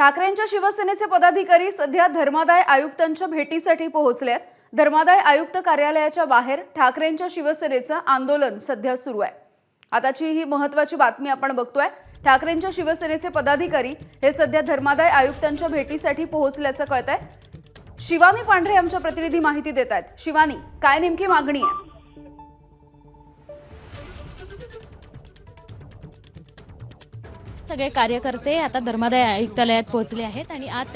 ठाकरेंच्या शिवसेनेचे पदाधिकारी सध्या धर्मादाय आयुक्तांच्या भेटीसाठी पोहोचलेत। धर्मादाय आयुक्त कार्यालयाच्या बाहेर ठाकरेंच्या शिवसेनेचं आंदोलन सध्या सुरू आहे। आताची ही महत्त्वाची बातमी आपण बघतोय। ठाकरेंच्या शिवसेनेचे पदाधिकारी हे सध्या धर्मादाय आयुक्तांच्या भेटीसाठी पोहोचल्याचं कळतंय। शिवानी पांढरे आमच्या प्रतिनिधी माहिती देत आहेत। शिवानी, काय नेमकी मागणी आहे? सगळे कार्यकर्ते आता धर्मादाय आयुक्तालयात पोहोचले आहेत आणि आज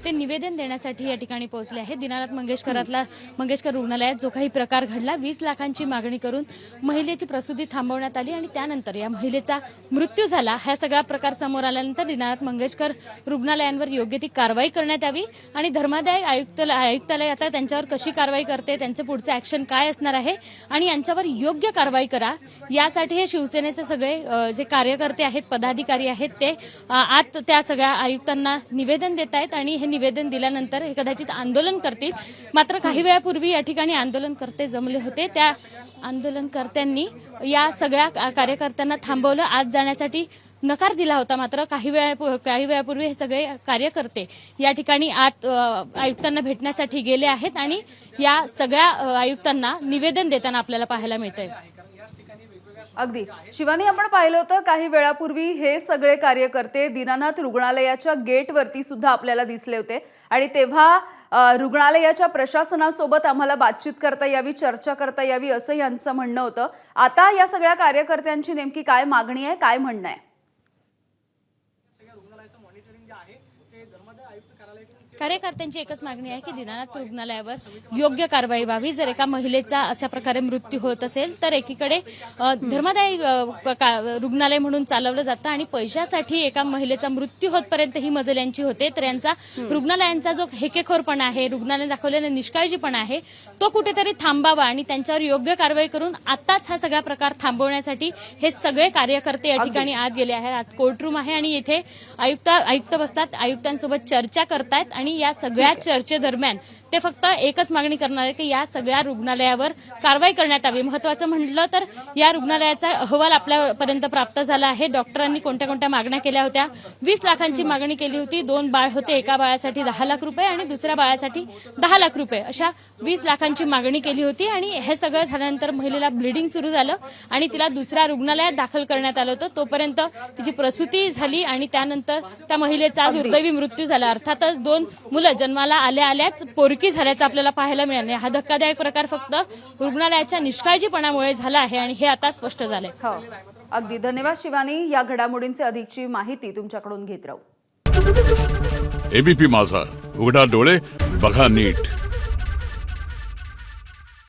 ते निवेदन देण्यासाठी या ठिकाणी पोहोचले आहेत। दीनानाथ मंगेशकर रुग्णालयात जो काही प्रकार घडला, 20 लाखांची मागणी करून महिलेची प्रसूती थांबवण्यात आली आणि त्यानंतर या महिलेचा मृत्यू झाला। हा सगळा प्रकार समोर आल्यानंतर दीनानाथ मंगेशकर रुग्णालयांवर योग्य ती कारवाई करण्यात यावी आणि धर्मादाय आयुक्तालय आता त्यांच्यावर कशी कारवाई करते, त्यांचं पुढचं ऍक्शन काय असणार आहे आणि यांच्यावर योग्य कारवाई करा, यासाठी हे शिवसेनेचे सगळे जे कार्यकर्ते आहेत, पदाधिकारी आहेत, ते आज त्या सगळ्या आयुक्तांना निवेदन देत आहेत आणि हे निवेदन दिल्यानंतर हे कदाचित आंदोलन करतील। मात्र काही वेळापूर्वी या ठिकाणी आंदोलनकर्ते जमले होते। त्या आंदोलनकर्त्यांनी या सगळ्या कार्यकर्त्यांना थांबवलं, आज जाण्यासाठी नकार दिला होता। मात्र काही वेळापूर्वी हे सगळे कार्यकर्ते या ठिकाणी आज आयुक्तांना भेटण्यासाठी गेले आहेत आणि या सगळ्या आयुक्तांना निवेदन देताना आपल्याला पाहायला मिळतंय। अगदी शिवानी, आपण पाहिलं होतं काही वेळापूर्वी हे सगळे कार्यकर्ते दीनानाथ रुग्णालयाच्या गेटवरती सुद्धा आपल्याला दिसले होते आणि तेव्हा रुग्णालयाच्या प्रशासनासोबत आम्हाला बातचीत करता यावी, चर्चा करता यावी असं यांचं म्हणणं होतं। आता या सगळ्या कार्यकर्त्यांची नेमकी काय मागणी आहे, काय म्हणणं आहे? कार्यकर्त्यांची एकच मागणी आहे की दीनानाथ रुग्णालयावर योग्य कारवाई व्हावी। जर एका महिलेचा अशा प्रकारे मृत्यू होत असेल तर एकीकडे धर्मादाय रुग्णालय म्हणून चालवलं जातं आणि पैशासाठी एका महिलेचा मृत्यू होतपर्यंत ही मजल यांची होते, तर यांचा रुग्णालयांचा जो हेकेखोरपणा आहे, रुग्णालयाने दाखवलेला निष्काळजीपणा आहे, तो कुठेतरी थांबावा आणि त्यांच्यावर योग्य कारवाई करून आताच हा सगळा प्रकार थांबवण्यासाठी हे सगळे कार्यकर्ते या ठिकाणी आत गेले आहेत। आज कोर्टरूम आहे आणि इथे आयुक्त बसतात, आयुक्तांसोबत चर्चा करतायत आणि या सगळ्या चर्चेदरम्यान ते फक्त एकच मागणी करणार आहे की या सगळ्या रुग्णालयावर कारवाई करण्यात यावी। महत्त्वाचं म्हटलं तर या रुग्णालयाचा अहवाल आपल्यापर्यंत प्राप्त झाला आहे। डॉक्टरांनी कोणत्या कोणत्या मागण्या केल्या होत्या? 20 लाखांची मागणी केली होती। 2 बाळ होते, एका बाळासाठी 10 लाख रुपये आणि दुसऱ्या बाळासाठी 10 लाख रुपये, अशा 20 लाखांची मागणी केली होती आणि हे सगळं झाल्यानंतर महिलेला ब्लिडिंग सुरू झालं आणि तिला दुसऱ्या रुग्णालयात दाखल करण्यात आलं होतं। तोपर्यंत तिची प्रसूती झाली आणि त्यानंतर त्या महिलेचा दुर्दैवी मृत्यू झाला। अर्थातच 2 मुलं जन्माला आल्याच पोरकी झाल्याचं आपल्याला पाहायला मिळालं। हा धक्कादायक प्रकार फक्त रुग्णालयाच्या निष्काळजीपणामुळे झाला आहे आणि हे आता स्पष्ट झालंय। हो, अगदी धन्यवाद शिवानी। या घडामोडींची अधिकची माहिती तुमच्याकडून घेत राहू। एबीपी माझा, उघडा डोळे बघा नीट।